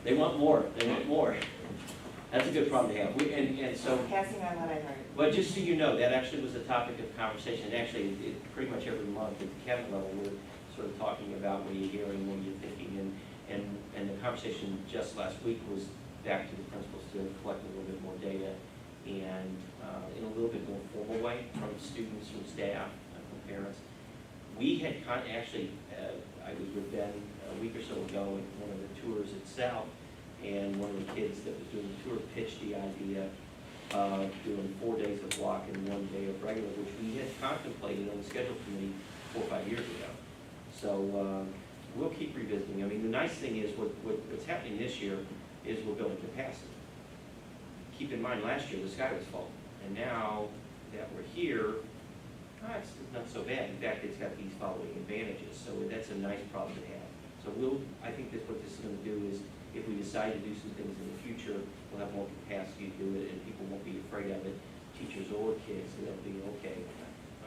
They want more, they want more. That's a good problem to have. And so, Passing on what I heard. but just so you know, that actually was a topic of conversation. And actually, pretty much every month at the cabinet level, we're sort of talking about what are you hearing, what are you thinking, and the conversation just last week was back to the principals to collect a little bit more data and in a little bit more formal way from students, from staff, from parents. We had actually, I was with Ben a week or so ago at one of the tours at South, and one of the kids that was doing the tour pitched the idea of doing 4 days of block and 1 day of regular, which we had contemplated on the schedule committee 4 or 5 years ago. So we'll keep revisiting. I mean, the nice thing is what's happening this year is we're building capacity. Keep in mind, last year the sky was falling, and now that we're here, it's not so bad. In fact, it's got these following advantages, so that's a nice problem to have. So I think that's what this is going to do is, if we decide to do some things in the future, we'll have more capacity to do it, and people won't be afraid of it, teachers or kids, so they'll be, okay,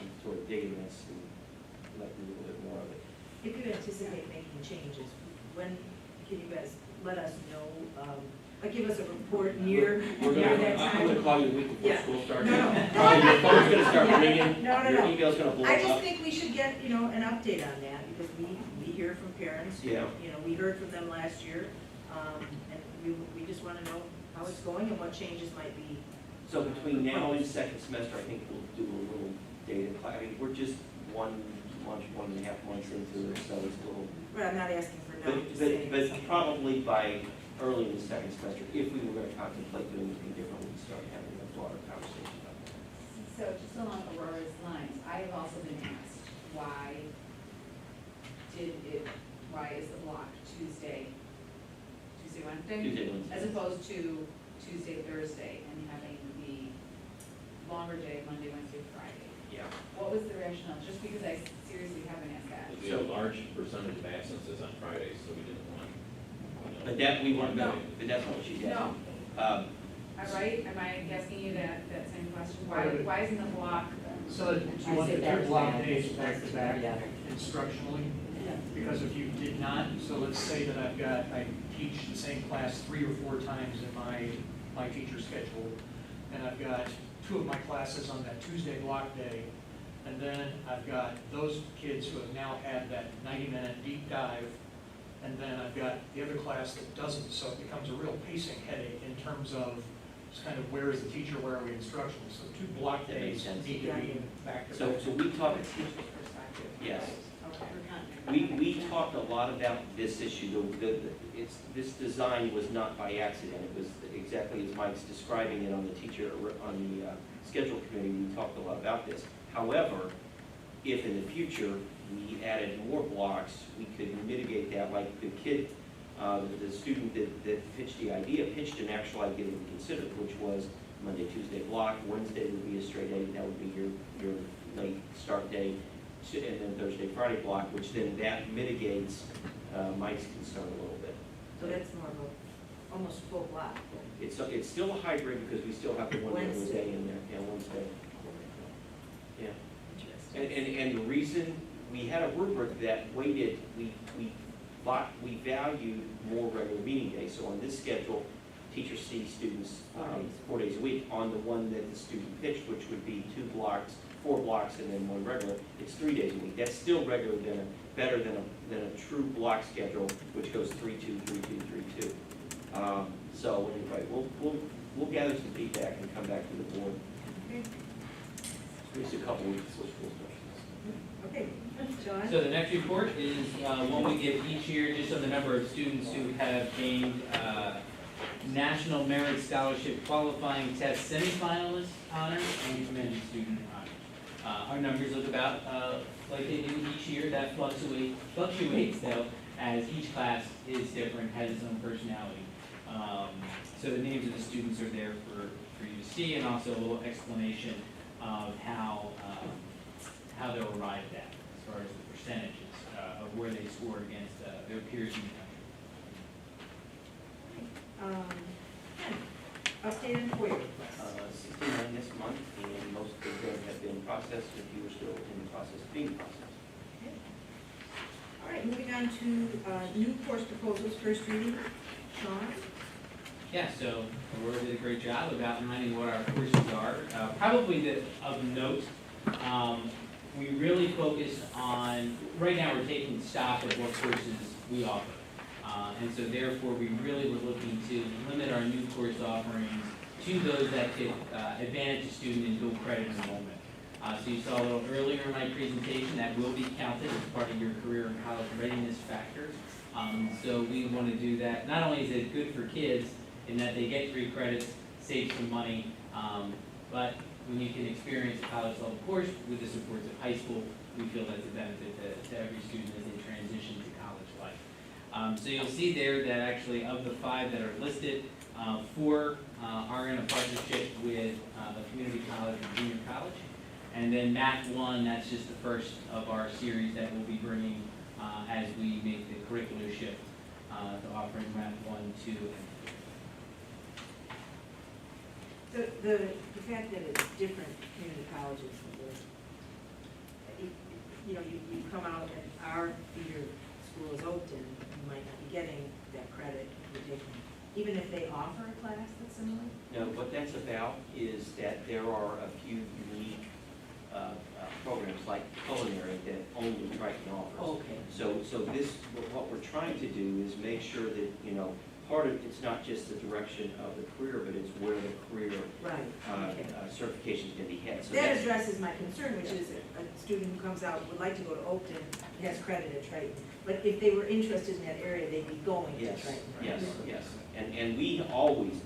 I'm sort of digging this and let me do a little bit more of it. If you anticipate making changes, when can you guys let us know, like give us a report near that time? I'm gonna call you a week before Yeah. school starts. No. Probably your phone's gonna start ringing, No. your email's gonna blow I just up. think we should get, an update on that, because we hear from parents. Yeah. We heard from them last year, and we just wanna know how it's going and what changes might be. So between now and second semester, I think we'll do a little data class. I mean, we're just 1.5 months into it, so it's a little. But I'm not asking for now, just saying. But probably by early in the second semester, if we were gonna contemplate doing anything different, we'd start having a broader conversation about that. So just along Aurora's lines, I have also been asked, why is the block Tuesday, Wednesday? Tuesday, Wednesday. As opposed to Tuesday, Thursday, and having the longer day, Monday, Wednesday, Friday? Yeah. What was the rationale? Just because I seriously haven't asked that. We have a large percentage of absences on Fridays, so we didn't want. But that, we weren't, No. but that's not what she said. No. Um, Am I right? Am I asking you that same question? Why isn't the block? So that you want the two block days back to back instructionally? Because if you did not, so let's say that I teach the same class 3 or 4 times in my teacher schedule, and I've got 2 of my classes on that Tuesday block day, and then I've got those kids who have now had that 90-minute deep dive, and then I've got the other class that doesn't, so it becomes a real pacing headache in terms of just kind of where is the teacher, where are we instructional, so 2 block That makes days sense. need to be back to So back. we talked, Teacher's perspective. yes. Okay. We talked a lot about this issue. This design was not by accident. It was exactly as Mike's describing it on the schedule committee. We talked a lot about this. However, if in the future we added more blocks, we could mitigate that. Like the kid, the student that pitched the idea, pitched an actual idea that we considered, which was Monday, Tuesday block. Wednesday would be a straight A. That would be your late start day. And then Thursday, Friday block, which then that mitigates Mike's concern a little bit. So that's more of a, almost full block. It's still a hybrid because we still have the one Wednesday in there, yeah, Wednesday. Yeah. Interesting. And the reason, we had a rubric that weighted, we valued more regular meeting days. So on this schedule, teachers see students 4 days a week. On the one that the student pitched, which would be 2 blocks, 4 blocks and then 1 regular, it's 3 days a week. That's still regular better than a true block schedule, which goes 3-2, 3-2, 3-2. So anyway, we'll gather some feedback and come back to the board. Okay. Just a couple weeks before school starts. Okay, John? So the next report is one we give each year, just on the number of students who have gained National Merit Scholarship Qualifying Test Semifinalist honors and commended student honors. Our numbers look about like they do each year. That fluctuates though, as each class is different, has its own personality. So the names of the students are there for you to see, and also a little explanation of how they're arrived at, as far as the percentages of where they score against their peers in the country. Update on FOIA requests. 69 this month, and most of them have been processed, a few are still in the process of being processed. All right, moving on to new course proposals, first reading. Sean? Yeah, so Aurora did a great job of outlining what our courses are. Probably of note, we really focus on, right now we're taking stock of what courses we offer. And so therefore, we really were looking to limit our new course offerings to those that could advantage a student in dual credit enrollment. So you saw a little earlier in my presentation, that will be counted as part of your career and college readiness factor. So we want to do that. Not only is it good for kids in that they get 3 credits, save some money, but when you can experience a college level course with the supports of high school, we feel that's a benefit to every student as they transition to college life. So you'll see there that actually of the 5 that are listed, 4 are in a partnership with a community college and junior college. And then Math 1, that's just the first of our series that we'll be bringing as we make the curricular shift to offering Math 1, 2, and 3. The fact that it's different community colleges, you come out and our feeder school is Oakton, you might not be getting that credit if you're taking, even if they offer a class that's similar? No, what that's about is that there are a few unique programs like culinary that only Triton offers. Okay. So this, what we're trying to do is make sure that, part of, it's not just the direction of the career, but it's where the career Right, okay. certification is going to be headed. So That that's- addresses my concern, which is a student who comes out, would like to go to Oakton, and has credit at Triton. But if they were interested in that area, they'd be going to Yes, Triton. yes, yes. And we always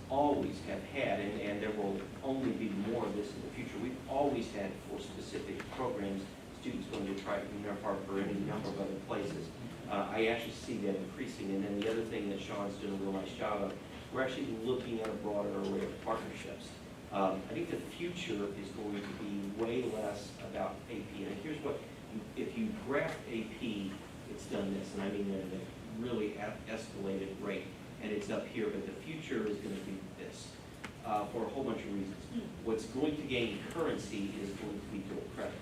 have had, and there will only be more of this in the future, we've always had for specific programs, students going to Triton, North Park, or any number of other places. I actually see that increasing, and then the other thing that Sean's doing a real nice job of, we're actually looking at a broader array of partnerships. I think the future is going to be way less about AP, and here's what, if you graph AP, it's done this, and I mean at a really escalated rate, and it's up here, but the future is going to be this, for a whole bunch of reasons. What's going to gain currency is going to be dual credit.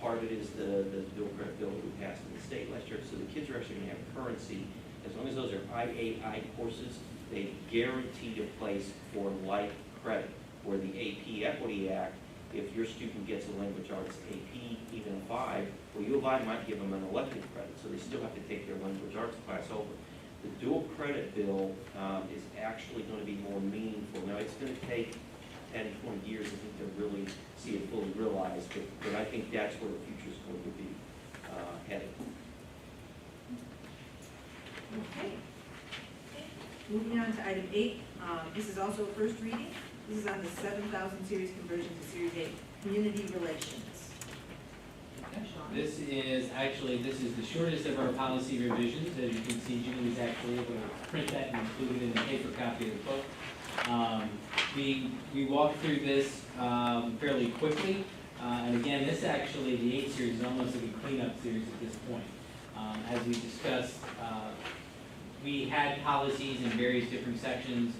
Part of it is the dual credit bill that we passed in the state last year, so the kids are actually going to have currency. As long as those are IAI courses, they guaranteed a place for life credit, where the AP Equity Act, if your student gets a language arts AP, even a 5, well, U of I might give them an elective credit, so they still have to take their language arts class over. The dual credit bill is actually going to be more meaningful. Now, it's going to take 10, 20 years, I think, to really see it fully realized, but I think that's where the future is going to be headed. Okay. Moving on to item 8, this is also a first reading. This is on the 7,000 series conversion to Series 8, community relations. Sean? This is the shortest of our policy revisions. As you can see, Julie was actually able to print that and include it in the paper copy of the book. We walked through this fairly quickly. And again, this actually, the 8 series is almost like a cleanup series at this point. As we discussed, we had policies in various different sections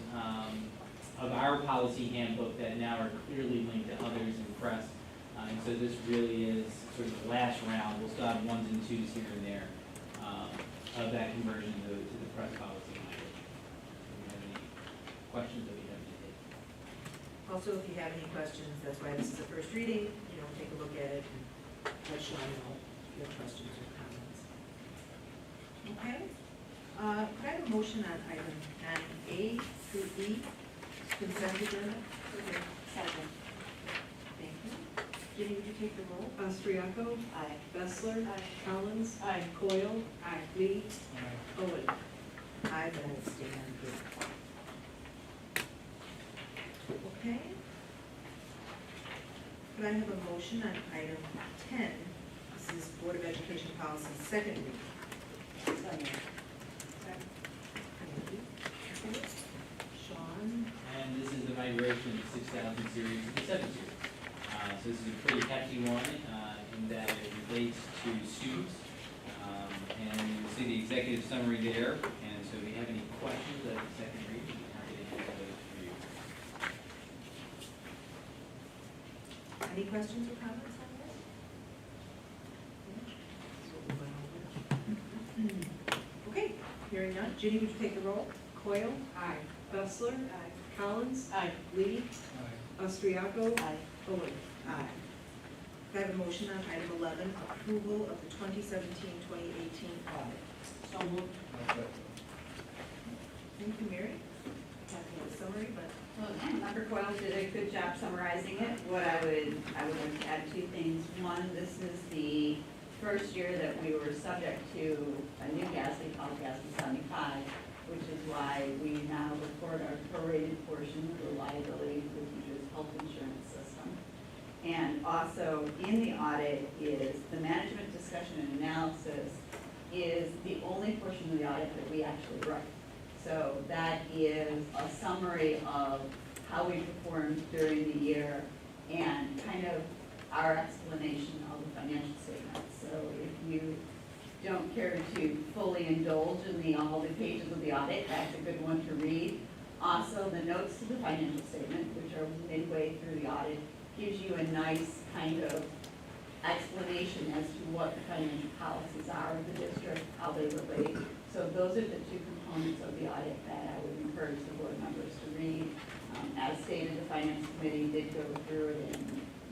of our policy handbook that now are clearly linked to others in press. And so this really is sort of the last round. We'll still have 1s and 2s here and there of that conversion to the press policy language. Do you have any questions that we have to take? Also, if you have any questions, that's why this is a first reading, take a look at it and let Sean know if you have questions or comments. Okay? Could I have a motion on item 9A through E, consent agenda? Second. Thank you. Jenny, would you take the roll? Austriaco? Aye. Bessler? Aye. Collins? Aye. Coyle? Aye. Lee? Owen? Aye, but I abstain on here. Okay. Could I have a motion on item 10? This is Board of Education policy, second reading. Thank you. Okay. Sean? And this is the migration of the 6,000 series to the 7 series. So this is a pretty hefty one in that it relates to students. And you'll see the executive summary there. And so if you have any questions at the second reading, I'm happy to answer those for you. Any questions or comments on this? Okay, so we'll go over. Okay, hearing none. Ginny, would you take the roll? Coyle, Aye. Bessler, Collins, Aye. Lee, Austriaco, Owen. Aye. Can I have a motion on item 11, approval of the 2017-2018 audit? So moved. Thank you, Mary. Have a summary, but Well, Member Coyle did a good job summarizing it. What I would like to add two things. One, this is the first year that we were subject to a new GASB called GASB 75, which is why we now report our prorated portion of the liability for the teacher's health insurance system. And also in the audit is the management discussion and analysis is the only portion of the audit that we actually write. So that is a summary of how we performed during the year and kind of our explanation of the financial statements. So if you don't care to fully indulge in all the pages of the audit, that's a good one to read. Also, the notes to the financial statement, which are midway through the audit, gives you a nice kind of explanation as to what the financial policies are of the district, how they relate. So those are the two components of the audit that I would encourage the board members to read. As stated, the finance committee did go through it in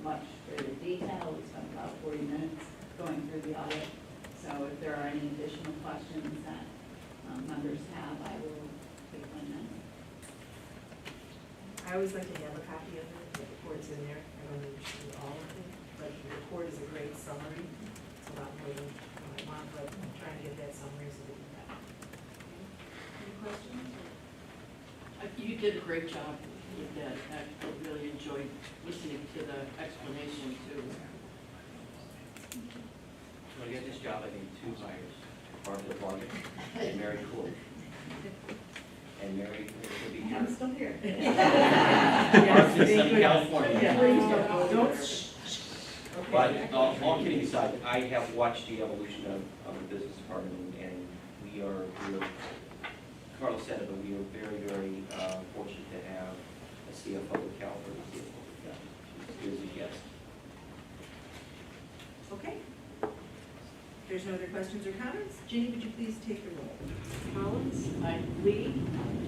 much greater detail. We spent about 40 minutes going through the audit. So if there are any additional questions that members have, I will take them then. I always like to have a copy of it. The report's in there. I don't need to read all of it, but the report is a great summary. It's a lot more than I want, but I'm trying to get that summary so that you have it. Any questions? You did a great job with that. I really enjoyed listening to the explanation too. When I got this job, I made 2 hires, Barbara Barger and Mary Cool. And Mary will be here. I'm still here. Barbara's in Southern California. Please don't. But all kidding aside, I have watched the evolution of the business department, and we are, Carlos said it, but we are very, very fortunate to have a CFO with caliber, a CFO with caliber. She's good as it gets. Okay. If there's no other questions or comments, Ginny, would you please take the roll? Collins, Aye. Lee,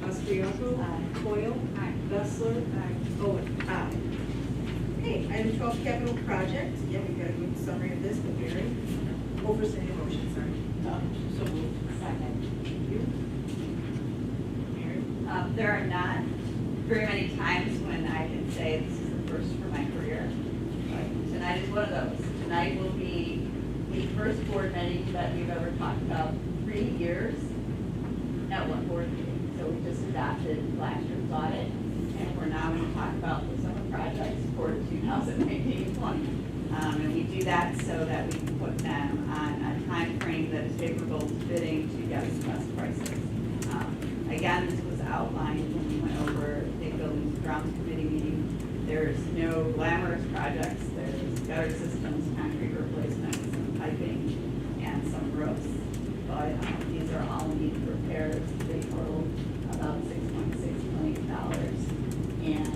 Austriaco, Coyle, Bessler, Owen. Aye. Okay, item 12, capital projects. Yeah, we've got a good summary of this, but Mary, over any motion, sorry. So moved. Second. Thank you. Mary? There are not very many times when I can say this is the first for my career. Tonight is one of those. Tonight will be the first board meeting that we've ever talked about 3 years at one board meeting. So we just adopted last year's audit, and we're now going to talk about the summer projects for 2019-20. And we do that so that we can put them on a time frame that is favorable to bidding to get us the best prices. Again, this was outlined when we went over the Buildings and Grounds Committee meeting. There's no glamorous projects. There's gutter systems, concrete replacements, some piping, and some roofs. But these are all needed repairs. They total about $6.6 million. And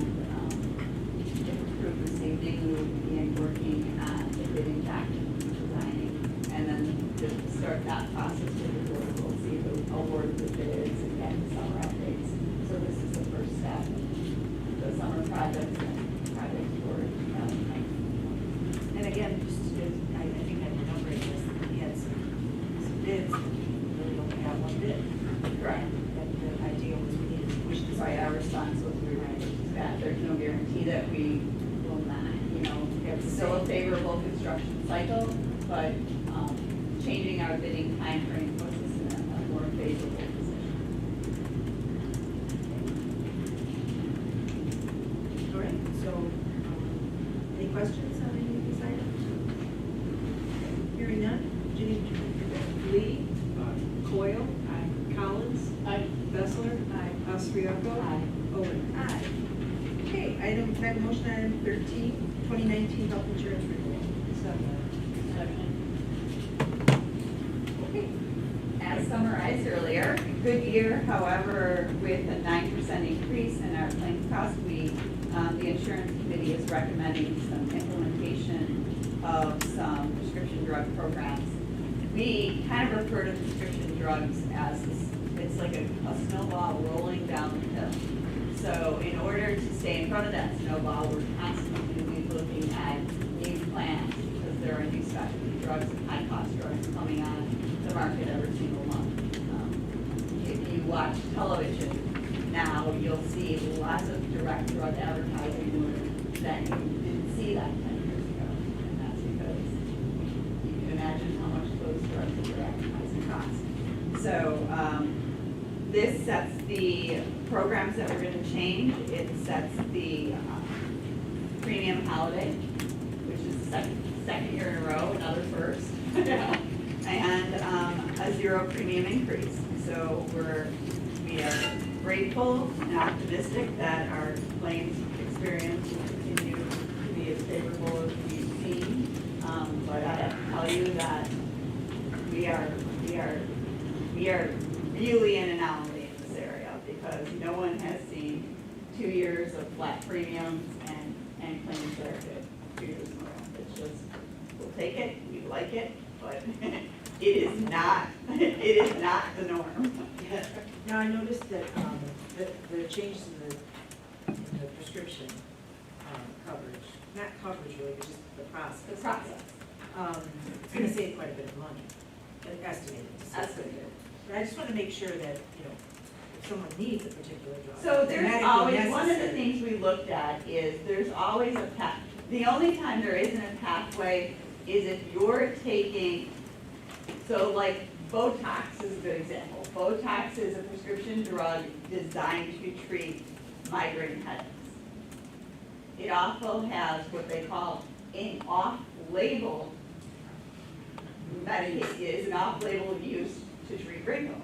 if approved this evening, we will begin working on the bidding document and designing. And then just start that process with the board. We'll see the award the bids and get the summer updates. So this is the first step. The summer projects and projects for 2019. And again, just, I think I'm remembering this, we had some bids, and we really only have one bid. Correct. And the idea was we needed to push this. Right, our response was we were going to do that. There's no guarantee that we will not, it's still a favorable construction cycle, but changing our bidding timeframe puts us in a more favorable position. All right, so, any questions on any of these items? Hearing none, Ginny, would you read Lee, Coyle, Collins, Bessler, Austriaco, Owen. Aye. Okay, item, can I have a motion on item 13, 2019 health insurance renewal? Okay. As summarized earlier, good year, however, with a 9% increase in our claims cost, the insurance committee is recommending some implementation of some prescription drug programs. We kind of refer to prescription drugs as it's it's like a snowball rolling down the hill. So in order to stay in front of that snowball, we're constantly looking at new plans because there are new specialty drugs and high-cost drugs coming on the market every single month. If you watch television now, you'll see lots of direct drug advertising that you didn't see that 10 years ago. And that's because you can imagine how much those drugs that you're advertising cost. So this sets the programs that we're going to change. It sets the premium holiday, which is the second year in a row, another first, and a zero premium increase. So we are grateful and optimistic that our claims experience will continue to be as favorable as we've seen. But I have to tell you that we are really an anomaly in this area because no one has seen 2 years of flat premiums and claims that are good 2 years in a row. It's just, we'll take it, we like it, but it is not the norm. Now, I noticed that, the changes in the prescription, coverage, not coverage really, but just the process. The process. It's gonna save quite a bit of money, estimated. Estimated. But I just wanna make sure that, if someone needs a particular drug. So it's there's medically always, one of the necessary. things we looked at is there's always a path. The only time there isn't a pathway is if you're taking, so like Botox is a good example. Botox is a prescription drug designed to treat migraine headaches. It also has what they call an off-label medication, is an off-label use to treat wrinkles.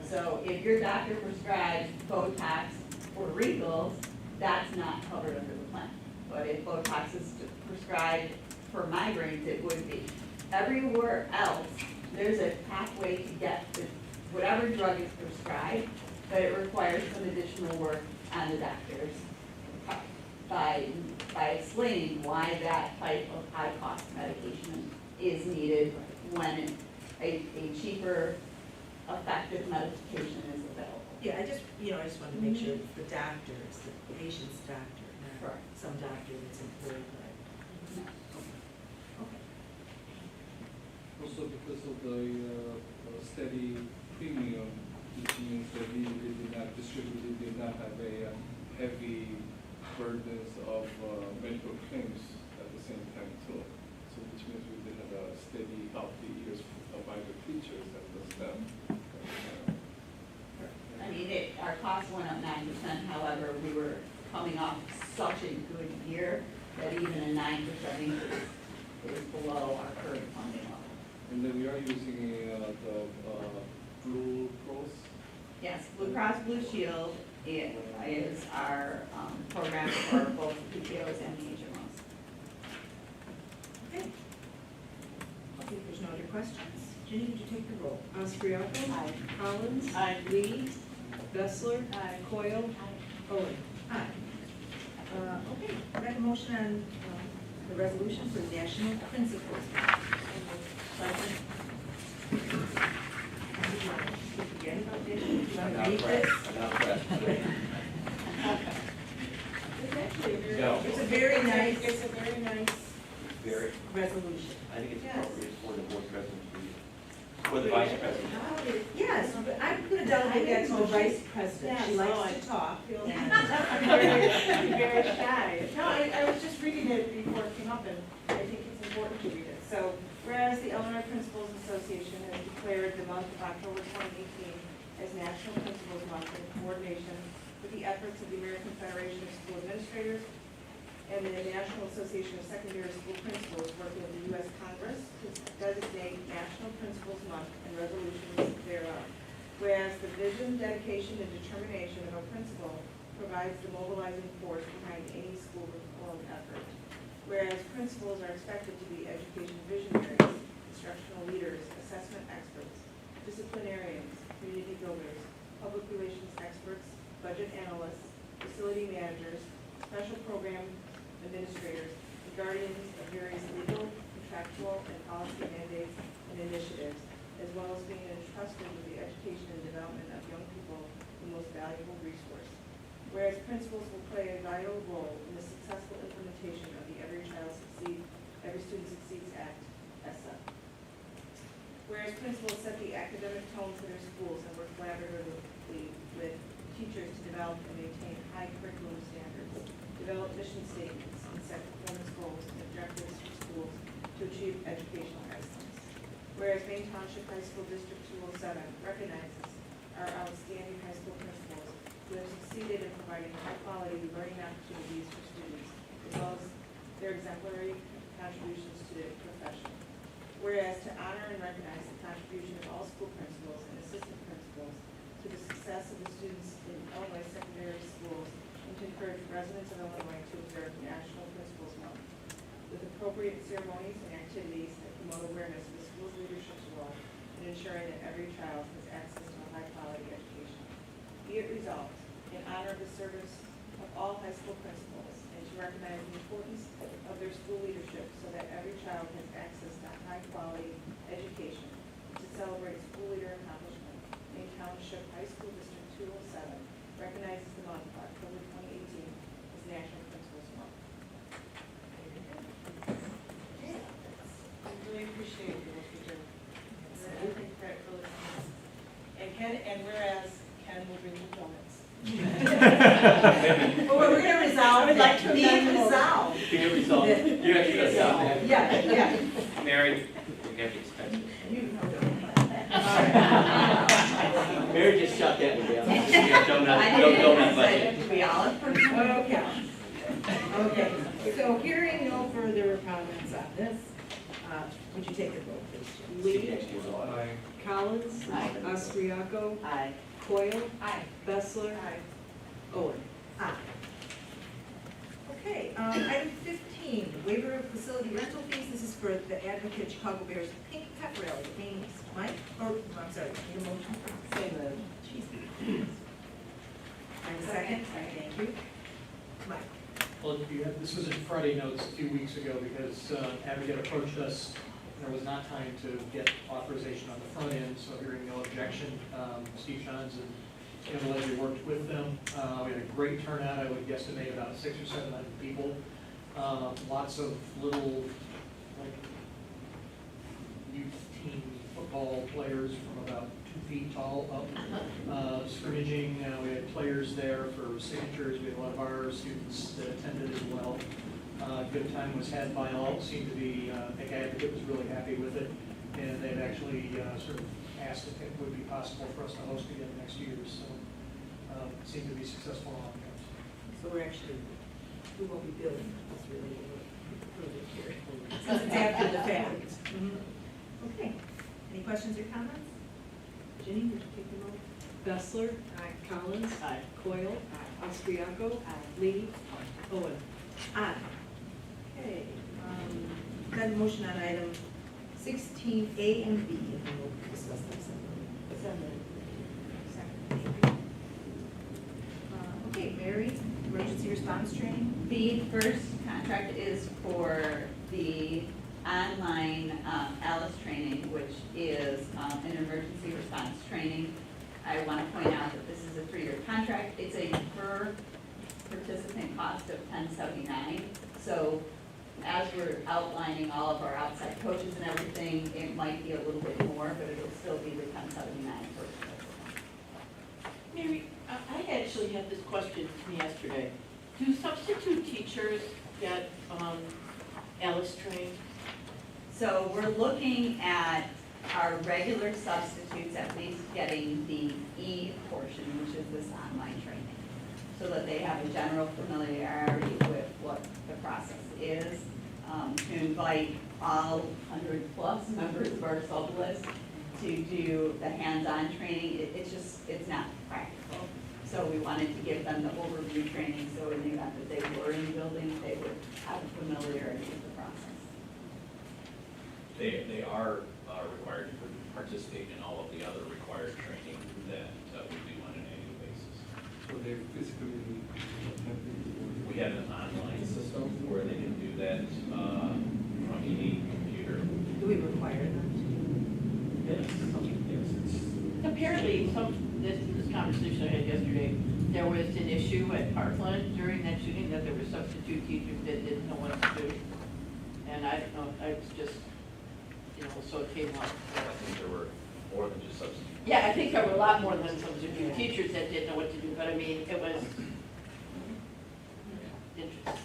So if your doctor prescribes Botox for wrinkles, that's not covered under the plan. But if Botox is prescribed for migraines, it would be. Everywhere else, there's a pathway to get to whatever drug is prescribed, but it requires some additional work on the doctor's part by explaining why that type of high-cost medication is needed when a cheaper, effective medication is available. Yeah, I just wanted to make sure the doctor is the patient's doctor, not Correct. some doctor that's employed by. Okay. Also because of the steady premium, which means that we did not distribute, we did not have a heavy burdens of medical claims at the same time too. So which means we did have a steady, healthy years of either features that was them. I mean, our costs went up 9%, however, we were coming off such a good year that even a 9% increase is below our current funding level. And then we are using the Blue Cross. Yes, Blue Cross Blue Shield is our program for both the PPOs and the HMOs. Okay. Okay, if there's no other questions. Jenny, would you take the roll? Austriaco? Aye. Collins? Aye. Lee? Bessler? Coyle? Owen? Aye. Okay, I make a motion on the resolution for national principals. Forget about this. You want to read this? It's actually a very. No. It's a very nice It's a very nice. Very, resolution. I think it's Yes. appropriate for the board president to read. For the vice president. Yes, but I'm going to delegate that to the vice president. She Yes, likes to talk. I'm very shy. No, I was just reading it before it came up, and I think it's important to read it. So, whereas the Illinois Principals Association has declared the month of October 2018 as National Principals Month in coordination with the efforts of the American Federation of School Administrators and the National Association of Secondary School Principals working with the U.S. Congress to designate National Principals Month and resolutions thereof. Whereas the vision, dedication, and determination of a principal provides the mobilizing force behind any school reform effort. Whereas principals are expected to be education visionaries, instructional leaders, assessment experts, disciplinarians, community builders, public relations experts, budget analysts, facility managers, special program administrators, and guardians of various legal, contractual, and policy mandates and initiatives, as well as being entrusted with the education and development of young people, the most valuable resource. Whereas principals will play a vital role in the successful implementation of the Every Student Succeeds Act, ESSA. Whereas principals set the academic tone for their schools and work collaboratively with teachers to develop and maintain high curriculum standards, develop mission statements, and set performance goals and objectives for schools to achieve educational excellence. Whereas Maine Township High School District 207 recognizes our outstanding high school principals who have succeeded in providing high-quality learning opportunities for students, as well as their exemplary contributions to the profession. Whereas to honor and recognize the contribution of all school principals and assistant principals to the success of the students in Illinois secondary schools, and to encourage residents of Illinois to observe National Principals Month with appropriate ceremonies and activities that promote awareness of the school's leadership's role in ensuring that every child has access to a high-quality education. Be it resolved, in honor of the service of all high school principals, and to recognize the importance of their school leadership so that every child has access to high-quality education, to celebrate school leader accomplishment, Maine Township High School District 207 recognizes the month of October 2018 as National Principals Month. I really appreciate your work you do. Really take credit for listening. And Ken, and whereas Ken will bring you donuts. Well, we're gonna resolve I would like to it. Be amend the motion. resolved. Be it resolved. You actually got to stop that. Yeah. Mary, we're getting expensive. You know, Mary just shut that one down. I Donut budget. didn't, we all approve. Okay. Okay, so hearing no further comments on this, would you take a vote, please? Lee, Next year's audit. Aye. Collins, Aye. Austriaco, Aye. Coyle, Aye. Bessler, Owen. Aye. Okay, item 15, waiver of facility rental fees. This is for the Advocate Chicago Bears Pink Pep Rally at Maine East. Mike, or, I'm sorry, need a motion? Jeez. And a second? Thank you. Mike. Well, this was in Friday notes a few weeks ago because Advocate approached us, and there was not time to get authorization on the front end, so hearing no objection, Steve Johns and Kevin Ledger worked with them. We had a great turnout. I would guesstimate about 600 or 700 people. Lots of little, like, youth team football players from about 2 feet tall up, scrimmaging. We had players there for signatures. We had a lot of our students that attended as well. Good time was had by all. Seemed to be, I think Advocate was really happy with it, and they've actually sort of asked if it would be possible for us to host again next year. So it seemed to be successful on outcomes. So we're actually, we won't be billing, that's really what we're proving here. Since it's after the fact. Okay, any questions or comments? Ginny, would you take the vote? Bessler, Collins, Coyle, Austriaco, Lee, Owen. Aye. Okay, then motion on item 16A and B, and then we'll discuss them separately. Okay, Mary, emergency response training? The first contract is for the online ALICE training, which is an emergency response training. I want to point out that this is a 3-year contract. It's a per participant cost of $10.79. So as we're outlining all of our outside coaches and everything, it might be a little bit more, but it'll still be the $10.79 per participant. Mary, I actually had this question from yesterday. Do substitute teachers get ALICE trained? So we're looking at our regular substitutes at least getting the E portion, which is this online training, so that they have a general familiarity with what the process is. To invite all 100+ members of our sub list to do the hands-on training, it's not practical. So we wanted to give them the overview training, so in the event that they were in the building, they would have familiarity with the process. They are required to participate in all of the other required training that we do on an annual basis. So they physically have to. We have an online system where they can do that from any computer. Do we require them Yes, yes. Apparently, this conversation I had yesterday, there was an issue at Parkland during that shooting, that there were substitute teachers that didn't know what to do. And I don't know, I was just, so it came up. I think there were more than just substitute. Yeah, I think there were a lot more than substitute teachers that didn't know what to do, but I mean, it was interesting.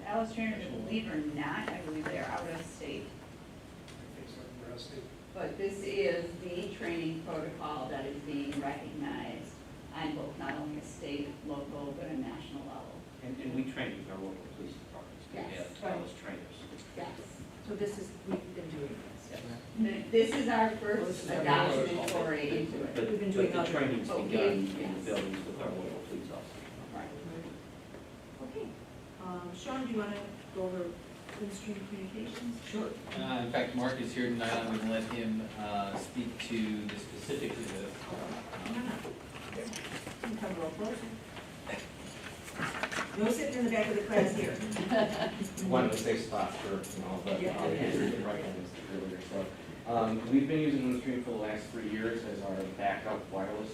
Alice trainers, believe it or not, I believe they're out of state. But this is the training protocol that is being recognized on both not only a state, local, but a national level. And we train with our local police departments. We Yes. have those trainers. Yes. So this is, we've been doing this. This is our This first is our adoption foray into it. But We've been doing the other- training's but begun in yes. the buildings with our local police officers. Right. Okay. Sean, do you want to go over Windstream Communications? Sure. In fact, Mark is here tonight, I'm gonna let him, speak to the specifics of the, You come real close. No sitting in the back of the class here. One of the safe spots for, but Yeah. recognized earlier, so. We've been using Windstream for the last 3 years as our backup wireless,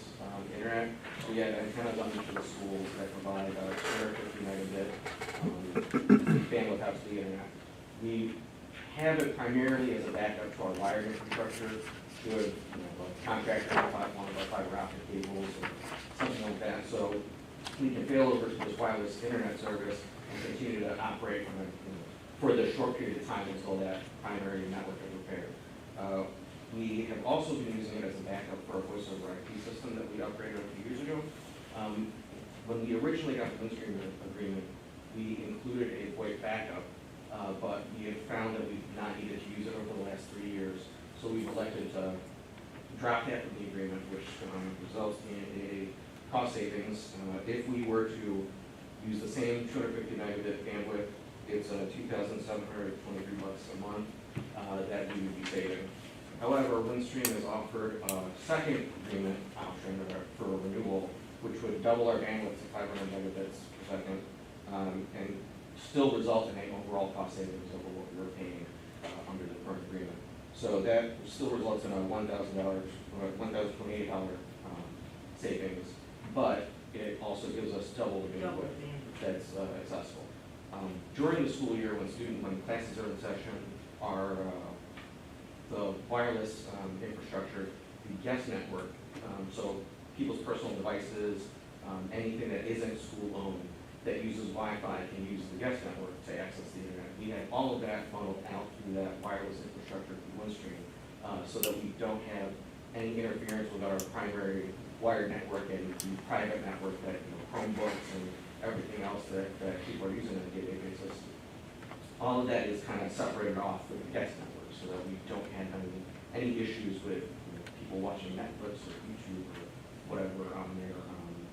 internet. We have antennas on each of the schools that provide, 250 megabit, bandwidth out to the internet. We have it primarily as a backup to our wired infrastructure, to a contractor, one of our fiber optic cables, or something like that. So we can fail over to this wireless internet service and continue to operate for the short period of time until that primary network is repaired. We have also been using it as a backup for our voice over IP system that we upgraded a few years ago. When we originally got the Windstream agreement, we included a VoIP backup, but we have found that we've not needed to use it over the last 3 years. So we've elected to drop that from the agreement, which results in a cost savings. If we were to use the same 250 megabit bandwidth, it's $2,723 a month that we would be saving. However, Windstream has offered a second agreement option for renewal, which would double our bandwidth to 500 megabits per second, and still result in an overall cost savings over what we were paying under the current agreement. So that still results in a $1,028 savings, but it also gives us double the Double bandwidth the that's accessible. During the school year, when classes are in session, the wireless infrastructure, the guest network, so people's personal devices, anything that isn't school-owned that uses Wi-Fi can use the guest network to access the internet. We have all of that funneled out through that wireless infrastructure through Windstream, so that we don't have any interference with our primary wired network and the private network that, Chromebooks and everything else that people are using on a daily basis. All of that is kind of separated off with the guest network, so that we don't have any issues with people watching Netflix or YouTube or whatever on their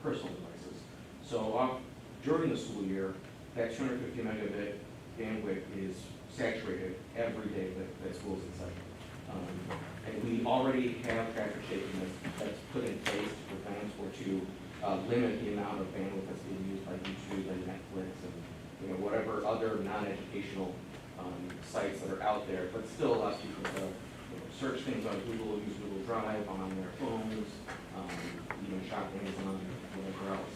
personal devices. So during the school year, that 250 megabit bandwidth is saturated every day that school's in session. And we already have traffic shaping that's put in place to prevent or to limit the amount of bandwidth that's being used by YouTube and Netflix and whatever other non-educational sites that are out there, but still allows people to search things on Google, use Google Drive on their phones, even shop Amazon, whatever else.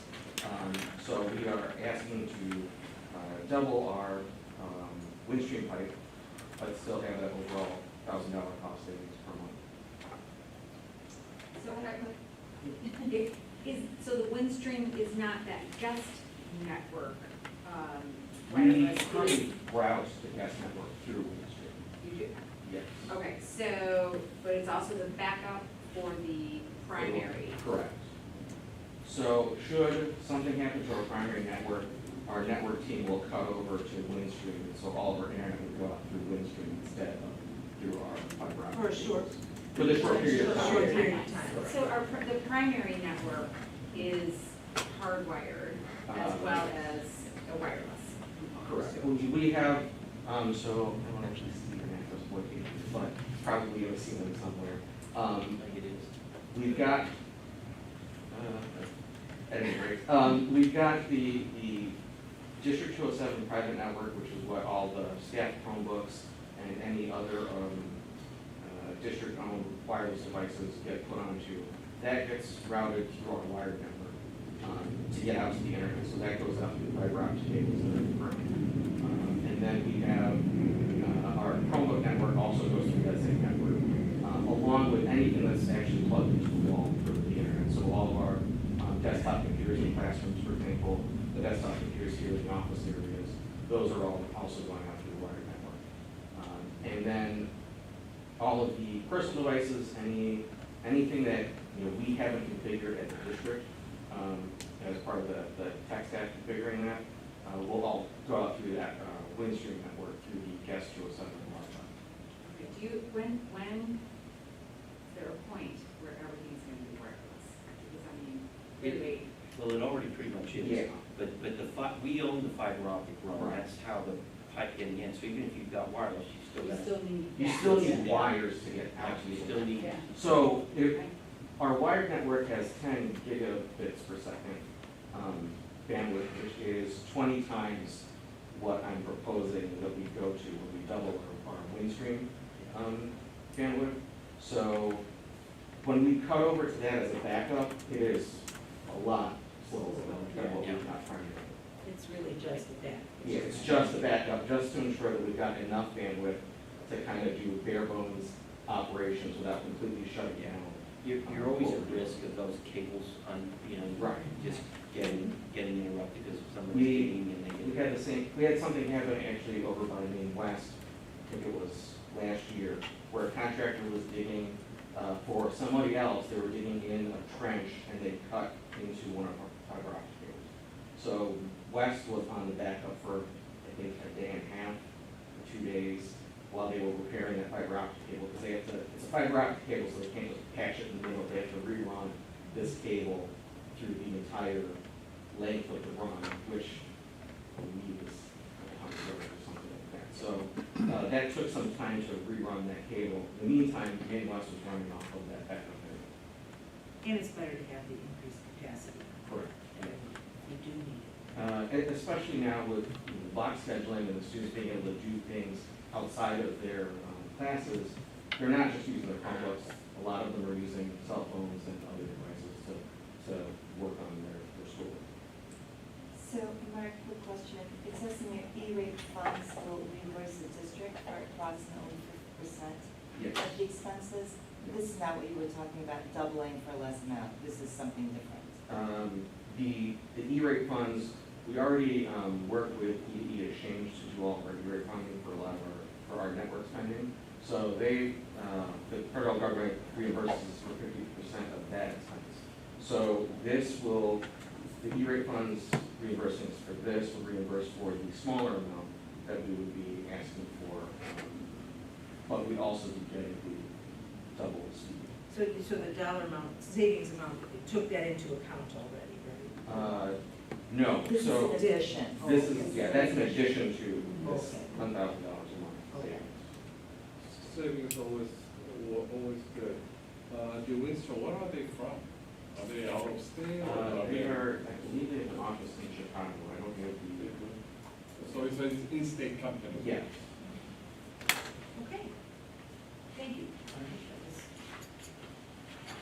So we are asking to double our Windstream pipe, but still have that overall $1,000 cost savings per month. So the Windstream is not that guest network, We wireless? currently browse the guest network through Windstream. You do? Yes. Okay, so, but it's also the backup for the primary? Correct. So should something happen to our primary network, our network team will cut over to Windstream, and so all of our internet would go out through Windstream instead of through our fiber optic. For a short. For the short period of time. Short period of time. So the primary network is hardwired as well as a wireless? Correct. We have, so I don't actually see the address what it is, but probably you'll see them somewhere. I think it is. We've got, at any rate, we've got the District 207 private network, which is what all the staff Chromebooks and any other district-owned wireless devices get put onto. That gets routed through our wired network to get out to the internet. So that goes out through fiber optic cables that are confirmed. And then we have our Chromebook network also goes through that same network, along with anything that's actually plugged into the wall for the internet. So all of our desktop computers in classrooms, for example, the desktop computers here in the office areas, those are all also going out through the wired network. And then all of the personal devices, anything that we haven't configured at the district as part of the tech staff configuring that, will all go out through that Windstream network through the Guest 207 Wi-Fi. Do you, when is there a point where everything's gonna be wireless? Because I mean, really, Well, it already pretty much is. Yeah. But we own the fiber optic run, Right. that's how the pipe getting in, so even if you've got wireless, you still You got. still need. You still need wires to get out to You the still need. Yeah. So if our wired network has 10 gigabits per second bandwidth, which is 20 times what I'm proposing that we go to when we double our Windstream bandwidth. So when we cut over to that as a backup, it is a lot slower than what we've got trying to do. It's really just that. Yeah, it's just a backup, just to ensure that we've got enough bandwidth to kind of do bare bones operations without completely shutting down. You're always at risk of those cables Right. just getting interrupted because somebody's digging and they We get. we had something happen actually over by Maine West, I think it was last year, where a contractor was digging for somebody else. They were digging in a trench and they cut into one of our fiber optic cables. So West was on the backup for, I think, a day and a half, or 2 days, while they were repairing that fiber optic cable, because they have to, it's a fiber optic cable, so they can't just patch it in the middle, they have to rerun this cable through the entire length of the run, which I believe is 100 or something like that. So that took some time to rerun that cable. In the meantime, Maine West was running off of that backup area. And it's better to have the increased capacity. Correct. You do need it. Especially now with block scheduling and the students being able to do things outside of their classes, they're not just using their Chromebooks. A lot of them are using cell phones and other devices to work on their school. So, Mark, quick question. It says in your E-rate funds will reimburse the district for approximately 50% Yes. of the expenses. This is not what you were talking about, doubling for less amount. This is something different. The E-rate funds, we already work with EE Exchange to do all of our E-rate funding for a lot of our network spending. So the federal government reimburses for 50% of that expense. So this will, the E-rate funds reimbursements for this will reimburse for the smaller amount that we would be asking for, but we'd also be getting the double speed. So the dollar amount, savings amount, it took that into account already, right? No, This is so in addition. this is, yeah, that's in addition to this Okay. $1,000 a month Okay. savings. Savings always good. The Windstream, where are they from? Are they out of state? Or are They are, I believe they have an office in Chicago, I don't know if you. So it's an in-state company? Yeah. Okay. Thank you. That was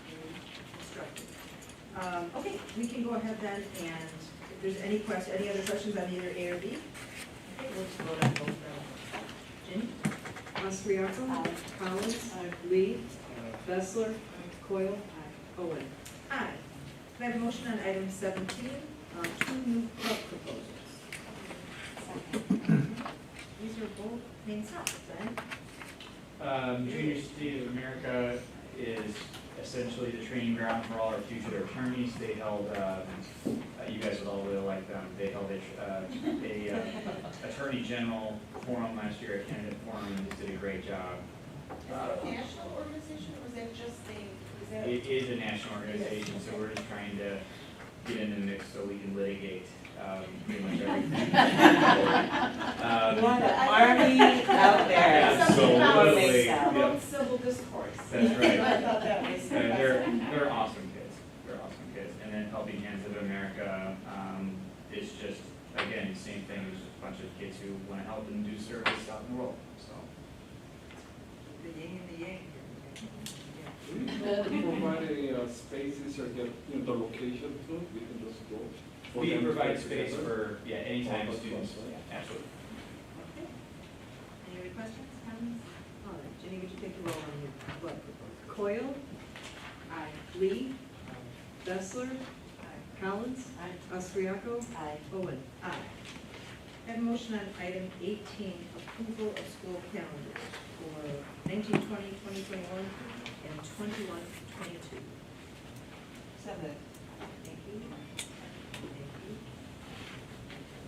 very instructive. Okay, we can go ahead then, and if there's any other questions on either A or B? Okay, we'll just vote on both of them. Jenny? Austriaco. Collins. Lee. Bessler. Coyle. Owen. Aye. Can I have a motion on item 17, 2 new club proposals? These are both Maine South, then? Junior State of America is essentially the training ground for all our future attorneys. They held, you guys would all really like them, they held a Attorney General forum last year, a candidate forum, and just did a great job. Is it a national organization, or is that just a, It is a national organization, so we're just trying to get in the mix so we can litigate pretty much everything. You want an army out there. Absolutely. Yep. Promote civil discourse? That's right. I thought that was. They're awesome kids. They're awesome kids. And then Helping Hands of America is just, again, same thing. There's just a bunch of kids who want to help and do service out in the world. So the yin and the yang here. Do you provide any spaces or get, the location too, we can just go? for We them to provide get space together? for, anytime Oh, that's students, awesome. absolutely. Okay. Any other questions, comments? All right, Jenny, would you take the roll on your blood proposal? Coyle, Aye. Lee, Bessler, Collins, Austriaco, Aye. Owen. Aye. I have a motion on item 18, approval of school calendars for 1920, 2021, and 21, 22. So moved. Thank you. Thank you.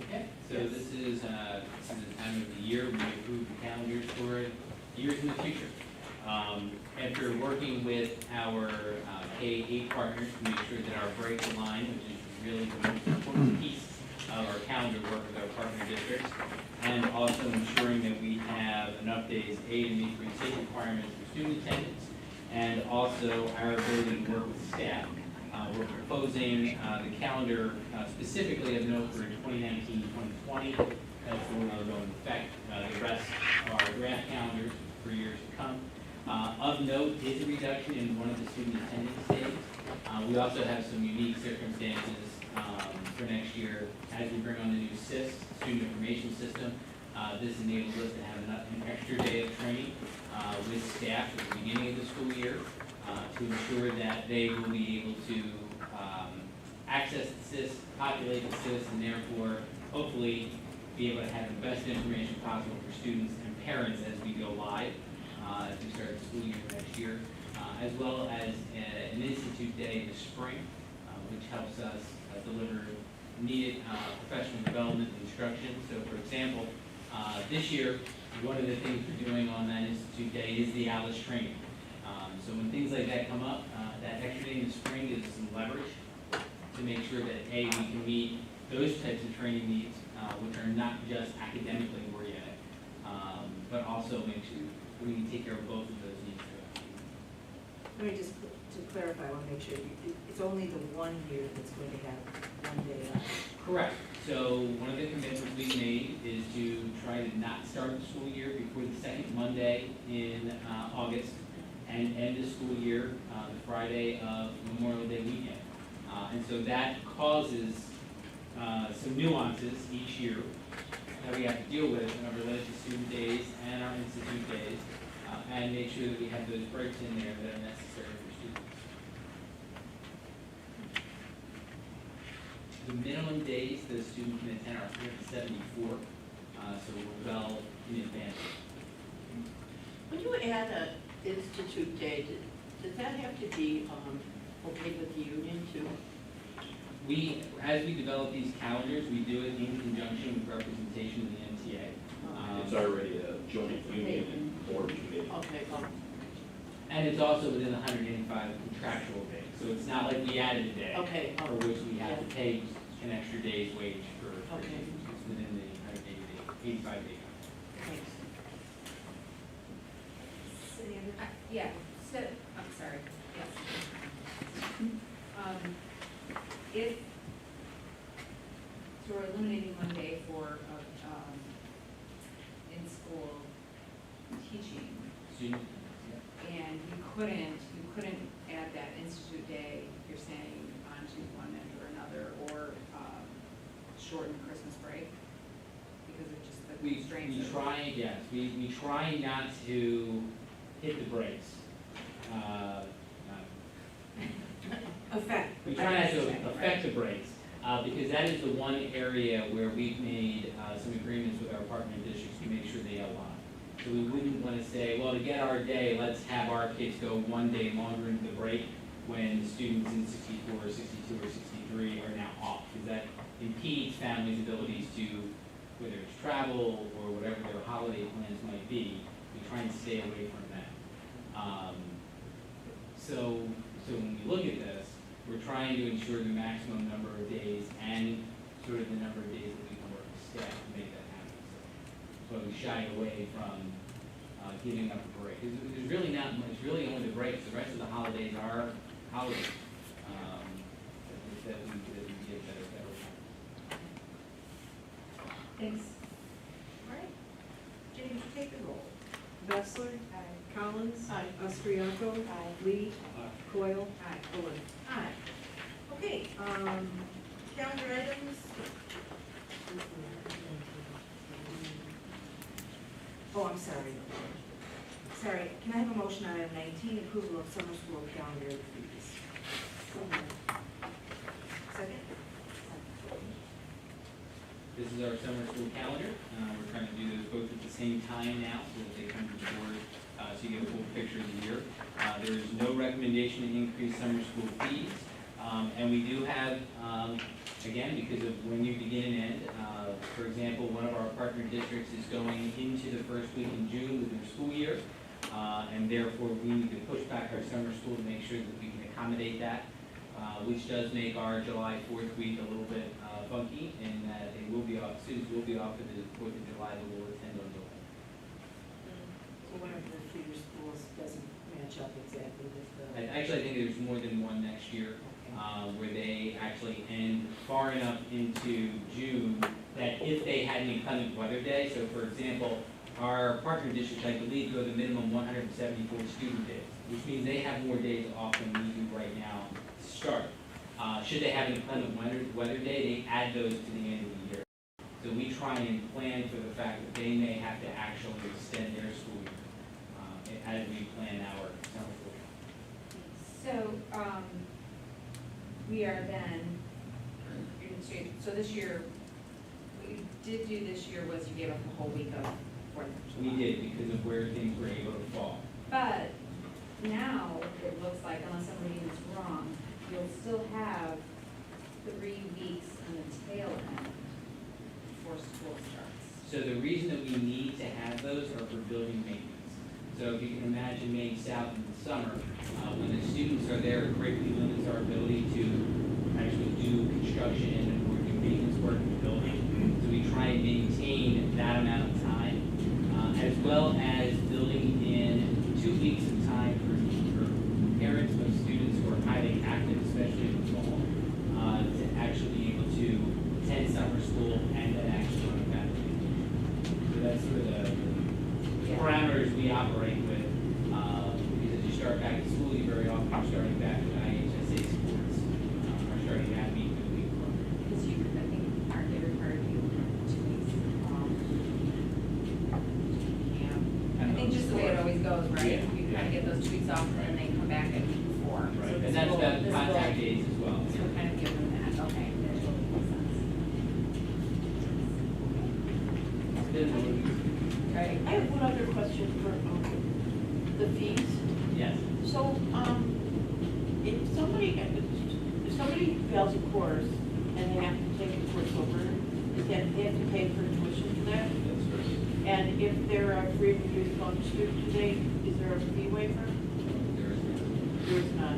Okay, so this is the time of the year when we approve the calendars for years in the future. After working with our K-8 partners to make sure that our breaks align, which is really the most important piece of our calendar work with our partner districts, and also ensuring that we have enough days, A, to meet state requirements for student attendance, and also our ability to work with staff. We're proposing the calendar specifically of note for 2019-2020. That's the one that will go into effect. The rest are draft calendars for years to come. Of note is a reduction in one of the student attendance days. We also have some unique circumstances for next year as we bring on the new SIS, Student Information System. This enables us to have an extra day of training with staff at the beginning of the school year to ensure that they will be able to access the SIS, populate the SIS, and therefore hopefully be able to have the best information possible for students and parents as we go live as we start the school year next year, as well as an institute day in the spring, which helps us deliver needed professional development and instruction. So for example, this year, one of the things we're doing on that institute day is the ALICE training. So when things like that come up, that extra day in the spring gives us some leverage to make sure that A, we can meet those types of training needs, which are not just academically oriented, but also make sure we can take care of both of those needs throughout the year. Let me just, to clarify, I want to make sure, it's only the 1 year that's going to have 1 day left. Correct. So one of the commitments we made is to try to not start the school year before the second Monday in August and end the school year the Friday of Memorial Day weekend. And so that causes some nuances each year that we have to deal with related to student days and our institute days, and make sure that we have those breaks in there that are necessary for students. The minimum days that a student can attend are 374, so we're well in advance. When you add an institute day, does that have to be okay with the union too? As we develop these calendars, we do it in conjunction with representation of the MTA. It's already a joint union and board committee. Okay, And it's also within the 185 contractual days, so it's not like we added a day. Okay. For which we have to pay an extra day's wage for Okay. students. It's within the 85 day. Thanks. Any other? Yeah, so, I'm sorry, yes. If, so we're eliminating 1 day for, in-school teaching, Student, and you couldn't add that institute day, you're saying, onto one end or another, or, shorten Christmas break, because of just the we constraints of. try, yes, we try not to hit the brakes. Effect. We try not to affect the brakes, because that is the one area where we've made some agreements with our partner districts to make sure they align. So we wouldn't want to say, well, to get our day, let's have our kids go 1 day longer into the break when students in 64 or 62 or 63 are now off, because that impedes families' abilities to, whether it's travel or whatever their holiday plans might be, we try and stay away from that. So when we look at this, we're trying to ensure the maximum number of days and sort of the number of days that we can work with staff to make that happen. So we shy away from giving up a break. There's really not much, it's really only the breaks. The rest of the holidays are holidays that we give that are better. Thanks. All right. Jenny, would you take the roll? Bessler, Collins. Aye. Austriaco. Aye. Lee. Aye. Coyle. Aye. Owen. Aye. Okay, calendar items. Oh, I'm sorry. Sorry, can I have a motion on item 19, approval of summer school calendar fees? Second? This is our summer school calendar. We're trying to do those both at the same time now, so that they come to the board, so you get a full picture of the year. There is no recommendation to increase summer school fees. And we do have, again, because of when you begin and end, for example, one of our partner districts is going into the first week in June with their school year. And therefore, we need to push back our summer school to make sure that we can accommodate that, which does make our July 4th week a little bit funky, in that they will be off, students will be off for the 4th of July, but will attend on July. So one of the feeder schools doesn't match up exactly with the. Actually, I think there's more than one next year, where they actually end far enough into June that if they had an inclement weather day, so for example, our partner districts, I believe, go the minimum 174 student days, which means they have more days off than we do right now to start. Should they have an inclement weather day, they add those to the end of the year. So we try and plan for the fact that they may have to actually extend their school year as we plan our summer school. So, we are then, so this year, what you did do this year was you gave up the whole week of Fourth of July. We did, because of where things were able to fall. But now, it looks like, unless I'm reading this wrong, you'll still have 3 weeks on the tail end before school starts. So the reason that we need to have those are for building maintenance. So if you can imagine Maine South in the summer, when the students are there, it greatly limits our ability to actually do construction or do maintenance work in the building. So we try and maintain that amount of time, as well as building in 2 weeks of time for parents of students who are highly active, especially in the fall, to actually be able to attend summer school and then actually go back. So that's sort of the parameters we operate with, because as you start back to school, you very often are starting back with IHSA sports, are starting that week to week program. Because you, I think, aren't they required to do 2 weeks off? Yeah. I think just the way it always goes, right? Yeah. You kind of get those 2 weeks off and then they come back at week 4. Right, So and this that's will- about this contact will- days as well. So we're kind of give them that, okay, that totally makes sense. Right. I have one other question for the fees. Yes. So, if somebody fails a course and they have to take a course over, is that they have to pay for tuition for that? That's right. And if they're a free and reduced lunch student today, is there a fee waiver? There is There is not.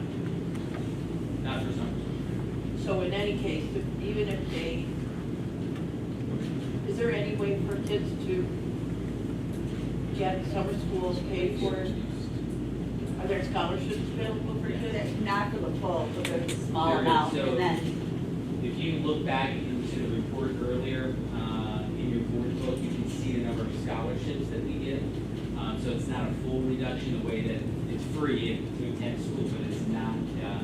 not for summer school. So in any case, even if they, is there any way for kids to get summer schools paid for? Are there scholarships available for kids? Not for the full, but there's a small There is, amount, so- and then, If you look back into the report earlier, in your board book, you can see the number of scholarships that we give. So it's not a full reduction, the way that it's free to attend school, but it's not,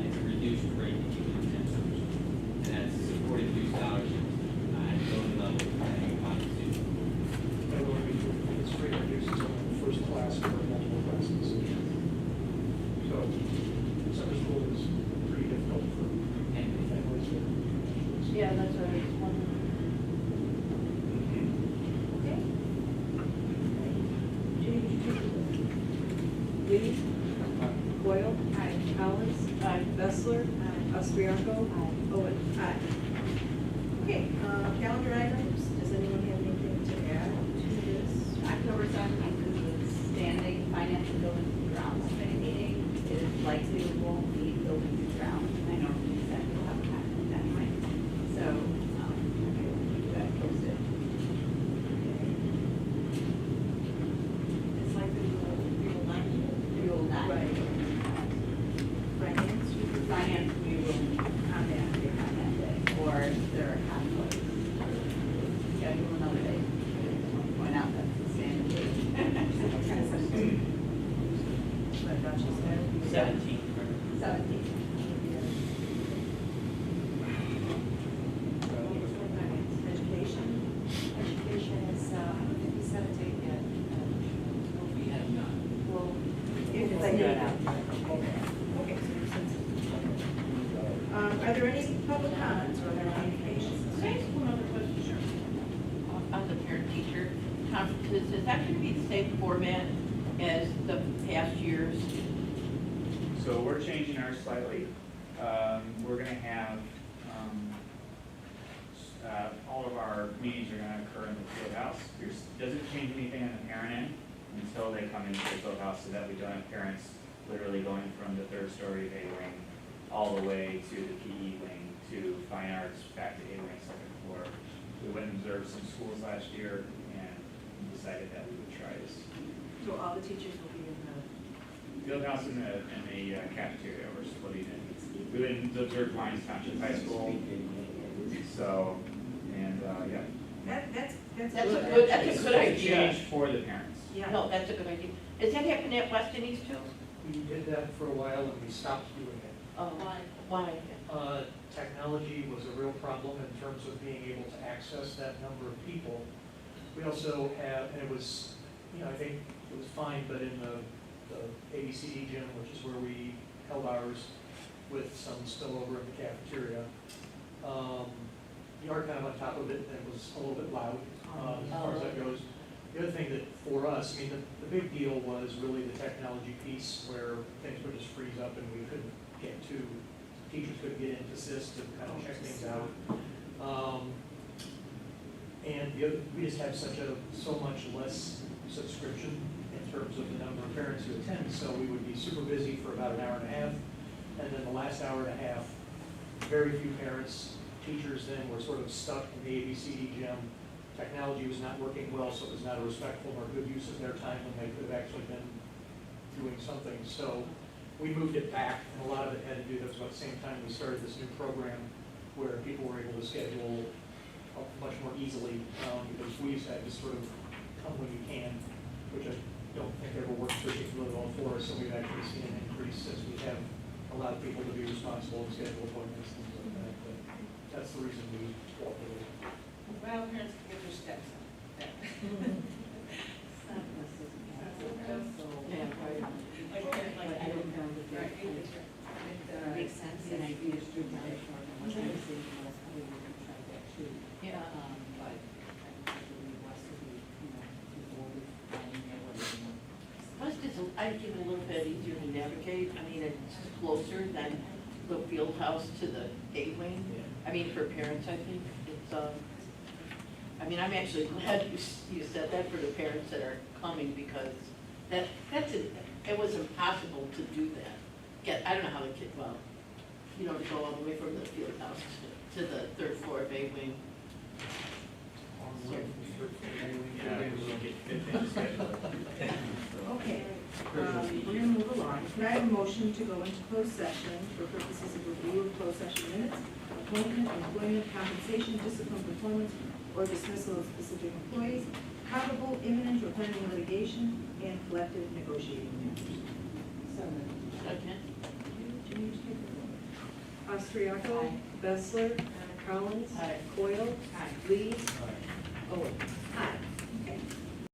it's a reduced rate if you can attend summer school. And that's supported through scholarships at loan level, depending upon the student. By the way, it's free to use until the first class for multiple classes. So, summer school is pretty difficult for families with. Yeah, that's what I was wondering. Okay. Jenny, would you take the vote? Lee. Coyle. Collins. Bessler. Austriaco. Owen. Aye. Okay, calendar items, does anyone have anything to add to this? October 17th is the standing finance and buildings and grounds committee meeting. It is likely it won't be buildings and grounds. I know you said you'll have a packet that night. So, I will keep that posted. It's likely we will not do it. We will not. Right. Finance, Finance, we will contact you on that day, or if there are conflicts, schedule another day. Point out that's the standard date. Are there any public comments or other communications? Can I ask one other question? Sure. On the parent-teacher conferences, is that going to be the same format as the past years? So we're changing ours slightly. We're gonna have, all of our meetings are gonna occur in the field house. Doesn't change anything on the parent end until they come into the field house, so that we don't have parents literally going from the third story of A wing all the way to the PE wing to fine arts, back to A wing, second floor. We went and observed some schools last year and decided that we would try this. So all the teachers will be in the, Field house and the cafeteria, we're splitting it. We went and observed Lyons Township High School, so, and, yeah. that's That's good. a good, that's a good It's idea. changed for the parents. Yeah. No, that's a good idea. Is that happening at West Indies too? We did that for a while and we stopped doing it. Why? Technology was a real problem in terms of being able to access that number of people. We also have, and it was, I think it was fine, but in the ABCD gym, which is where we held ours with some spillover in the cafeteria, you are kind of on top of it, and it was a little bit loud, as far as that goes. The other thing that for us, the big deal was really the technology piece where things would just freeze up and we couldn't get to, teachers couldn't get in to assist and kind of check things out. And the other, we just have so much less subscription in terms of the number of parents who attend, so we would be super busy for about an hour and a half, and then the last hour and a half, very few parents, teachers then were sort of stuck in the ABCD gym. Technology was not working well, so it was not a respectful or good use of their time when they could have actually been doing something. So we moved it back, and a lot of it had to do, that was about the same time we started this new program where people were able to schedule much more easily, because we used to have to sort of come when you can, which I don't think ever worked particularly well for us, so we've actually seen an increase since we have allowed people to be responsible and schedule appointments and things like that. But that's the reason we walked away. Well, parents can get their steps on. Yeah, right. Like, I don't know that Right, it makes sense, and I think it's true that it's short, and what I was thinking was, probably we can try that too. Yeah. But I really wants to be, before we find out what it is. West is, I think, a little bit easier to navigate. I mean, it's closer than the field house to the A wing. I mean, for parents, I think it's, I'm actually glad you said that for the parents that are coming, because it was impossible to do that. I don't know how the kid, to go all the way from the field house to the third floor of A wing. Yeah, we'll get 15 scheduled. Okay, we're gonna move along. Can I have a motion to go into closed session for purposes of review of closed session minutes, appointment, employment, compensation, discipline, performance, or dismissal of specific employees, probable imminent or pending litigation, and collective negotiating matters? Second. Austriaco, Bessler, Collins, Aye. Coyle, Lees, Owen.